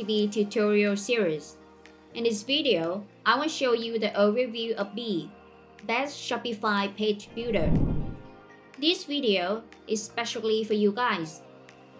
Beae tutorial series. In this video, I will show you the overview of Beae, Best Shopify Page Builder. This video is specially for you guys.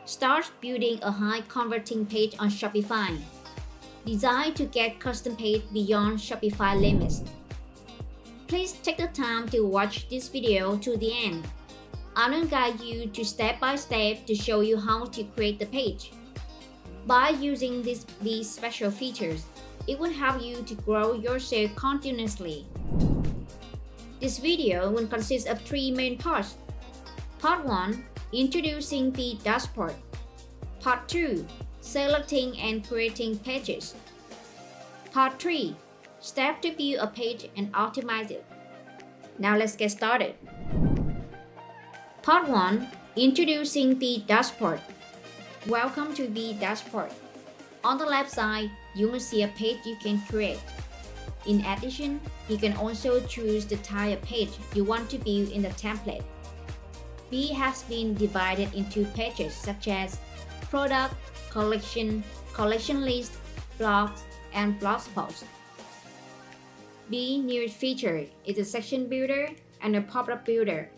Start building a high converting page on Shopify. Designed to get custom page beyond Shopify limits. Please take the time to watch this video to the end. I will guide you to step by step to show you how to create the page. By using these special features, it will help you to grow your sales continuously. This video will consist of 3 main parts. Part 1. Introducing the dashboard. Part 2. Selecting and creating pages. Part 3. Steps to build a page and optimize it. Now let's get started. Part 1. Introducing the dashboard. Welcome to the dashboard. On the left side, you will see a page you can create. In addition, you can also choose the type of page you want to build in the template. Beae has been divided into pages such as product, collection, collection list, blogs, and blog posts. Beae newest feature is a section builder and a pop-up builder.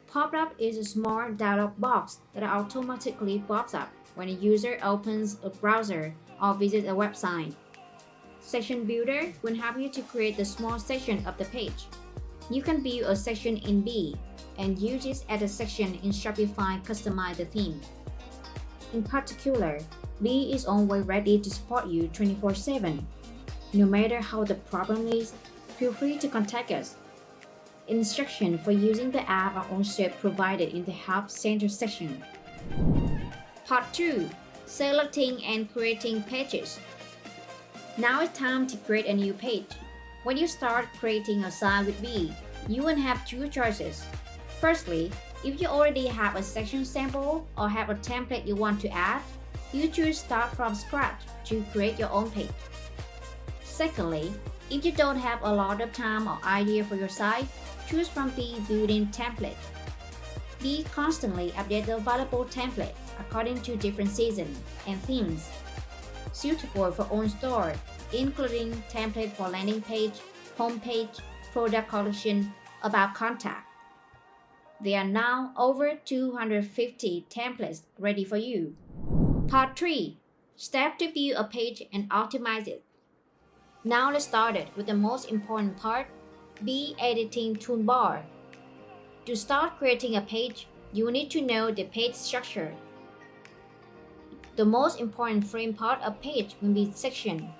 Pop-up is a small dialog box that automatically pops up when a user opens a browser or visits a website. Section builder will help you to create the small section of the page. You can build a section in Beae and use it as a section in Shopify customize the theme. In particular, Beae is always ready to support you 24/7. No matter how the problem is, feel free to contact us. Instructions for using the app are also provided in the Help Center section. Part 2. Selecting and creating pages. Now it's time to create a new page. When you start creating a site with Beae, you will have 2 choices. Firstly, if you already have a section sample or have a template you want to add, you choose Start from scratch to create your own page. Secondly, if you don't have a lot of time or idea for your site, choose from the built-in template. Beae constantly updates the available template according to different seasons and themes, suitable for own store, including template for landing page, home page, product collection, about contact. There are now over 250 templates ready for you. Part 3. Step to build a page and optimize it. Now let's start it with the most important part, Beae editing toolbar. To start creating a page, you need to know the page structure. The most important frame part of page will be section.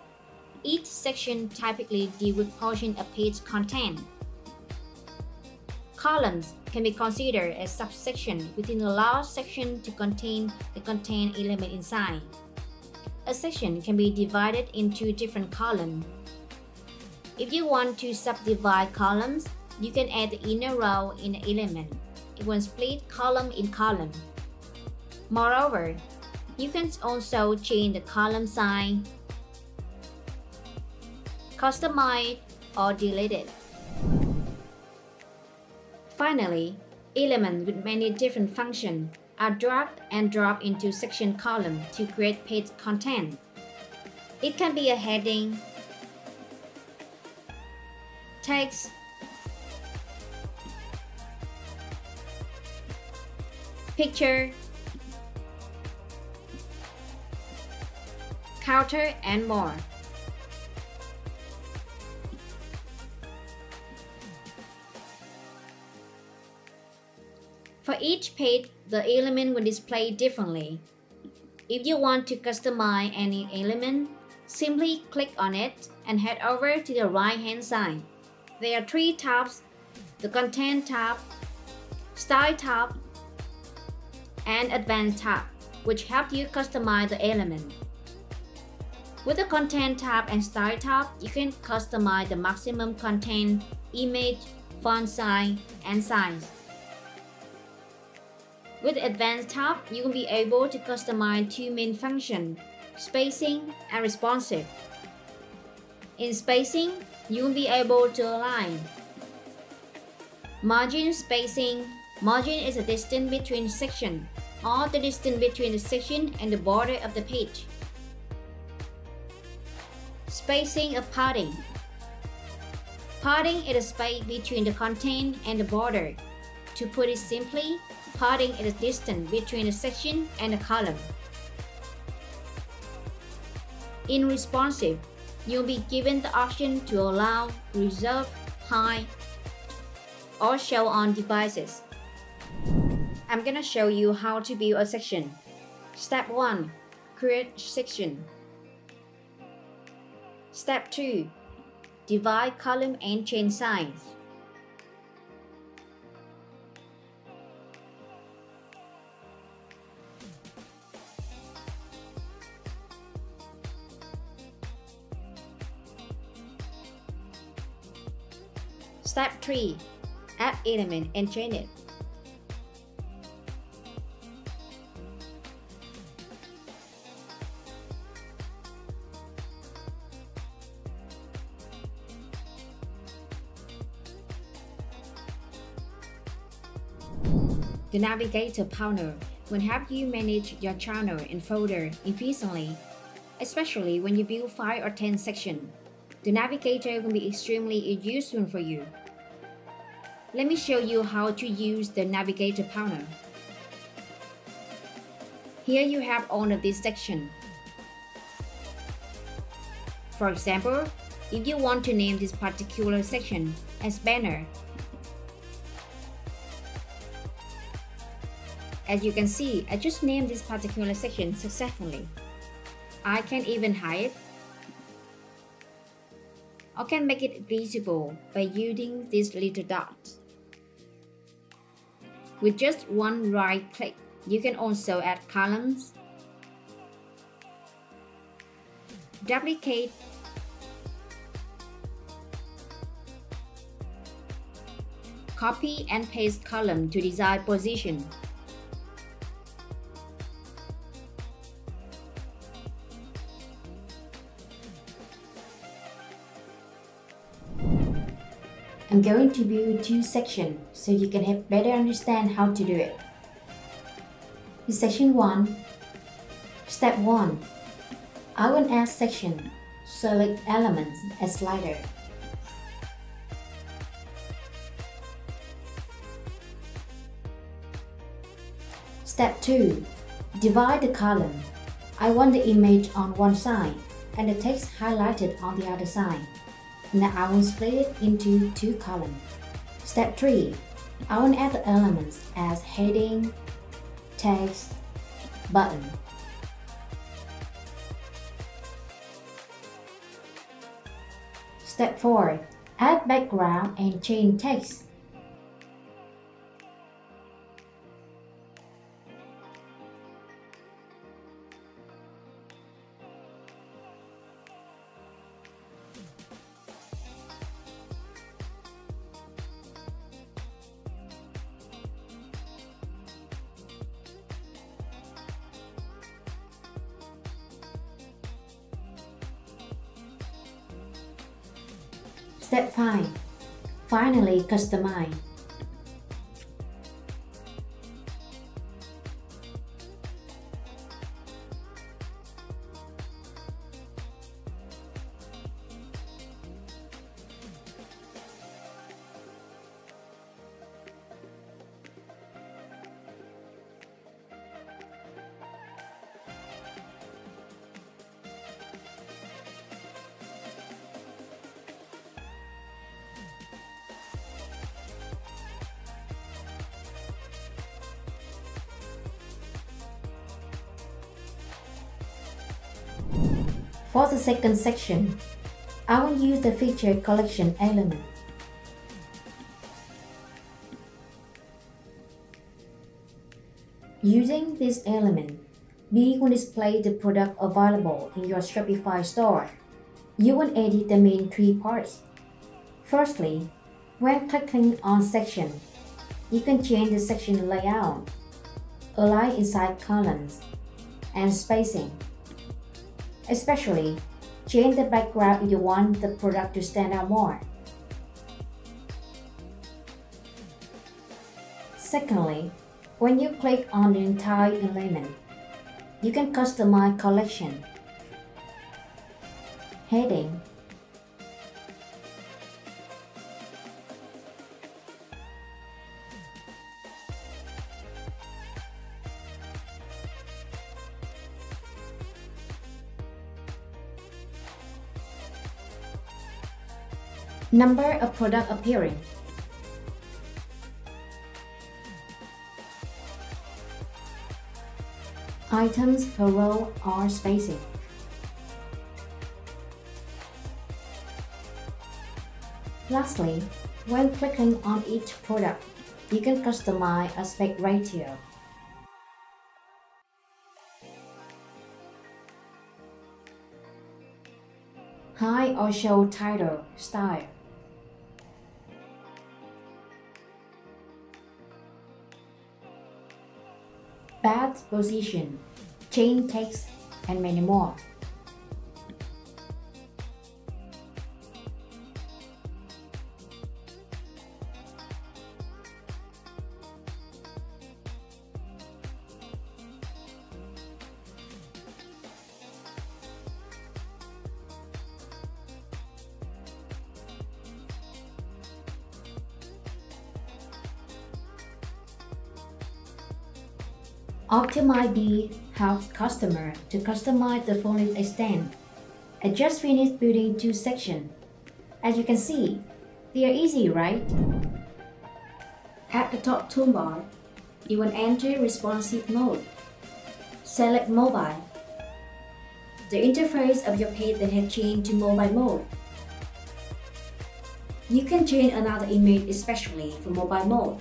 Each section typically deals with portion of page content. Columns can be considered as subsection within a large section to contain the content element inside. A section can be divided into different columns. If you want to subdivide columns, you can add the inner row in the element. It will split column in column. Moreover, you can also change the column size, customize or delete it. Finally, elements with many different functions are dragged and dropped into section column to create page content. It can be a heading, text, picture, counter, and more. For each page, the element will display differently. If you want to customize any element, simply click on it and head over to the right-hand side. There are 3 tabs: the Content tab, Style tab, and Advanced tab, which help you customize the element. With the Content tab and Style tab, you can customize the maximum content, image, font size, and size. With the Advanced tab, you will be able to customize 2 main functions, spacing and responsive. In spacing, you will be able to align margin spacing. Margin is the distance between sections, or the distance between the section and the border of the page. Spacing of padding. Padding is the space between the content and the border. To put it simply, padding is the distance between the section and the column. In responsive, you'll be given the option to allow, reserve, hide, or show on devices. I'm gonna show you how to build a section. Step 1. Create section. Step 2. Divide column and change size. Step 3. Add element and change it. The Navigator panel will help you manage your channel and folder efficiently, especially when you build 5 or 10 sections. The Navigator will be extremely useful for you. Let me show you how to use the Navigator panel. Here you have all of these sections. For example, if you want to name this particular section as banner, as you can see, I just named this particular section successfully. I can even hide it, or can make it visible by using these little dots. With just one right click, you can also add columns, duplicate, copy and paste column to desired position. I'm going to build 2 sections so you can have better understand how to do it. In section 1, step 1, I will add section, select elements as slider. Step 2, divide the column. I want the image on one side and the text highlighted on the other side. Now I will split it into 2 columns. Step 3. I will add the elements as heading, text, button. Step 4. Add background and change text. Step 5. Finally, customize. For the second section, I will use the feature collection element. Using this element, Beae will display the product available in your Shopify store. You will edit the main 3 parts. Firstly, when clicking on section, you can change the section layout, align inside columns, and spacing. Especially, change the background if you want the product to stand out more. Secondly, when you click on the entire element, you can customize collection, heading, number of product appearing, items per row or spacing. Lastly, when clicking on each product, you can customize aspect ratio. Hide or show title, style. Bad position, change text, and many more. Optimize Beae helps customer to customize the font extent. I just finished building 2 sections. As you can see, they are easy, right? At the top toolbar, you will enter responsive mode. Select mobile. The interface of your page then has changed to mobile mode. You can change another image especially for mobile mode.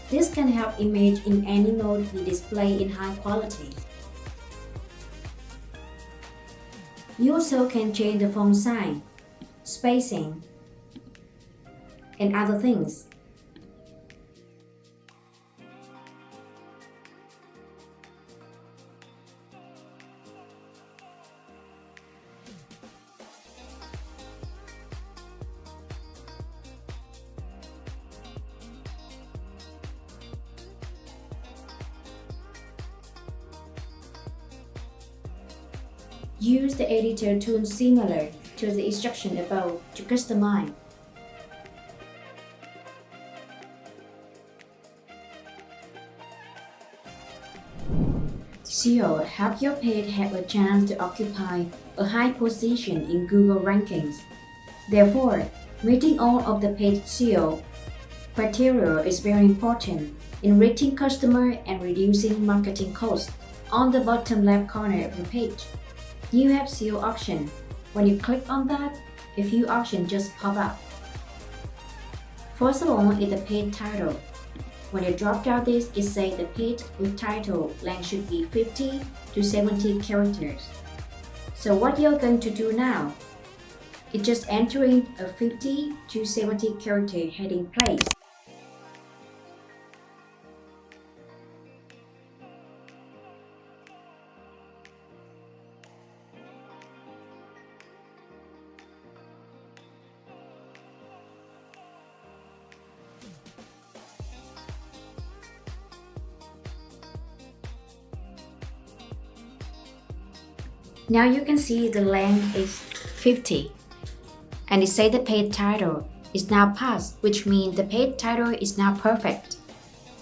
This can help image in any mode be displayed in high quality. You also can change the font size, spacing, and other things. Use the editor tool similar to the instruction above to customize. SEO helps your page have a chance to occupy a high position in Google rankings. Therefore, meeting all of the page SEO criteria is very important in reaching customers and reducing marketing costs. On the bottom left corner of the page, you have SEO option. When you click on that, a few options just pop up. First of all is the page title. When you drop down this, it says the page with title length should be 50 to 70 characters. So what you're going to do now is just entering a 50 to 70 character heading place. Now you can see the length is 50 and it says the page title is now passed, which means the page title is now perfect.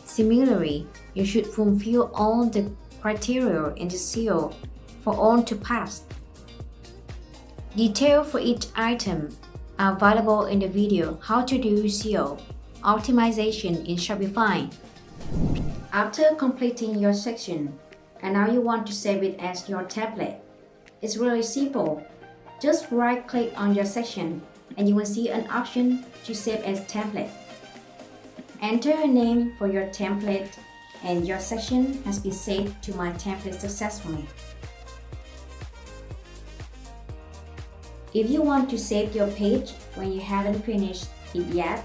Similarly, you should fulfill all the criteria in the SEO for all to pass. Details for each item are available in the video How to do SEO Optimization in Shopify. After completing your section, and now you want to save it as your template. It's really simple. Just right-click on your section and you will see an option to save as template. Enter a name for your template and your section has been saved to my template successfully. If you want to save your page when you haven't finished it yet,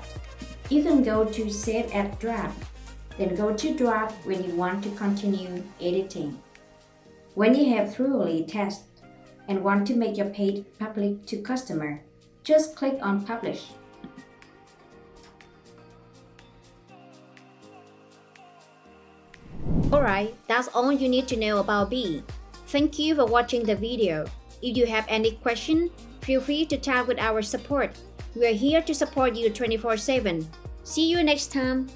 you can go to Save as Draft, then go to Draft when you want to continue editing. When you have thoroughly tested and want to make your page public to customer, just click on Publish. Alright, that's all you need to know about Beae. Thank you for watching the video. If you have any question, feel free to talk with our support. We are here to support you 24/7. See you next time.